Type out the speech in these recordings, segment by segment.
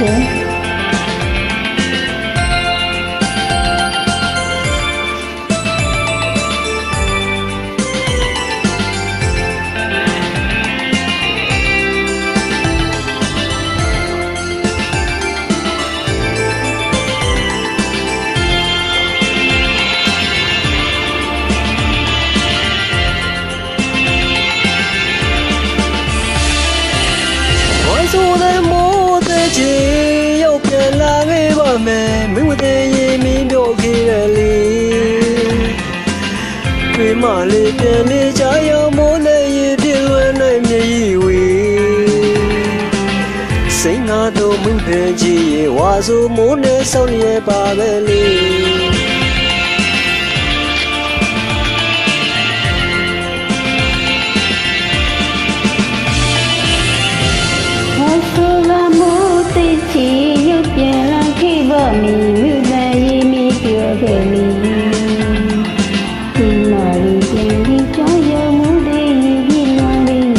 ရှင်ဆိုတဲ့မိုးတဲ့ချီရောက်ပြန်လာခဲ့ပါမယ်မင်းမတဲ့ရင်မင်းပြောခဲ့ရလေပြေးမလေးပြန်နေကြရောက်မိုးလည်းရင်ပြည့်လွယ်နိုင်မြေကြီးဝေစိတ်ငါတို့မင်းတဲ့ချီဝါဆိုမိုးနဲ့ဆောင်းရပါပဲလေမီမြူတဲ့ရင်မီပြောခဲ့မီဒီမာရီပြန်ပြီးကြောင်းရမှုတွေရင်ပြီးလွန်လေး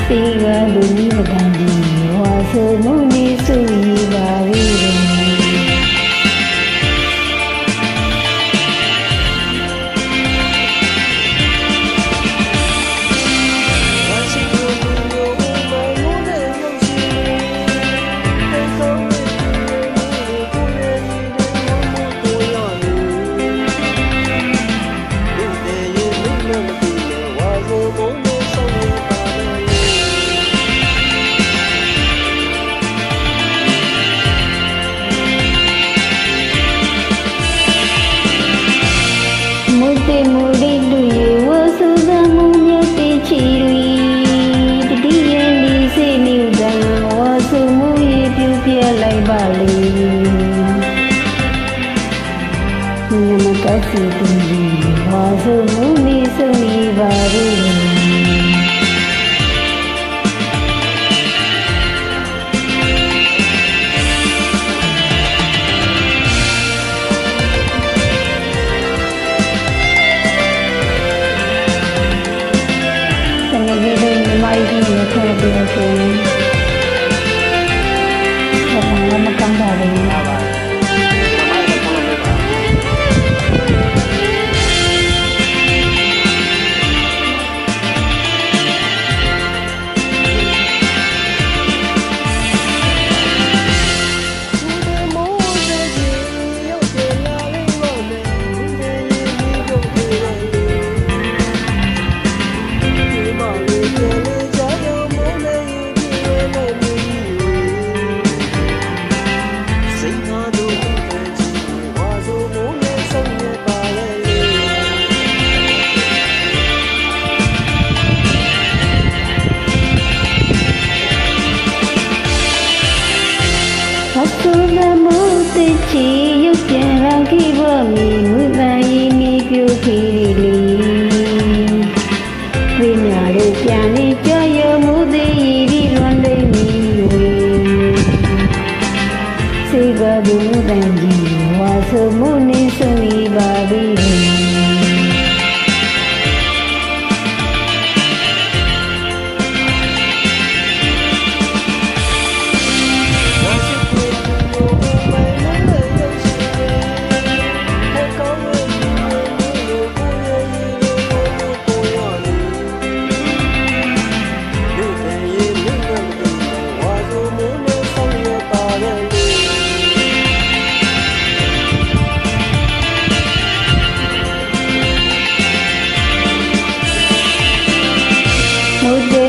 စေကလူမျိုးတန်ဒီဝါဆိုမှုနေစုရပါပြီမူရီလူရဝဆူသမှုမြတ်တိချီရီတတိယလီစေမြူတံဝါဆူမှုရပြူပြလိုက်ပါလေနမကစီတူရီဝါဆူမှုနေစုံနေပါလေမိုက်ကြီးနဲ့ထွက်ပြီးတော့ဆိုရင်ဘာမှမကမ်းပါဘူး။ပါဆူနမှုတိချီရုပ်ပြန်လာခဲ့ပါမီမူတန်ရင်မီပြိုခေရီလီဝိညာဉ်လေးပြန်နေကြရမှုသေးရည်လွန်လိမ့်မီဝေစေကဒုတန်ကြီးဝါဆမှုနေစုံဤပါပြီ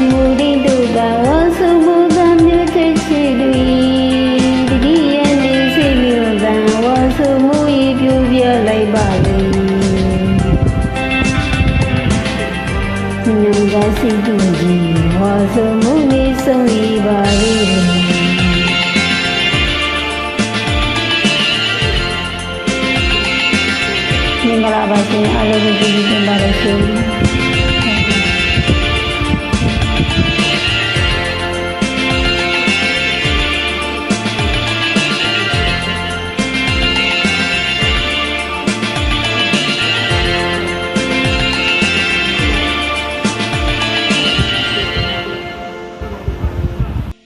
မူရီတူကဝဆူဘူသမျိုးချစ်ချီလူတတိယလေးစီမျိုးကဝဆူမူရပြူပြလိုက်ပါလေညံကစီတူကြီးဝဆူမူနေဆုံးရပါလေမင်္ဂလာပါရှင်အားလုံးကိုကြည့်ကြပါရစေ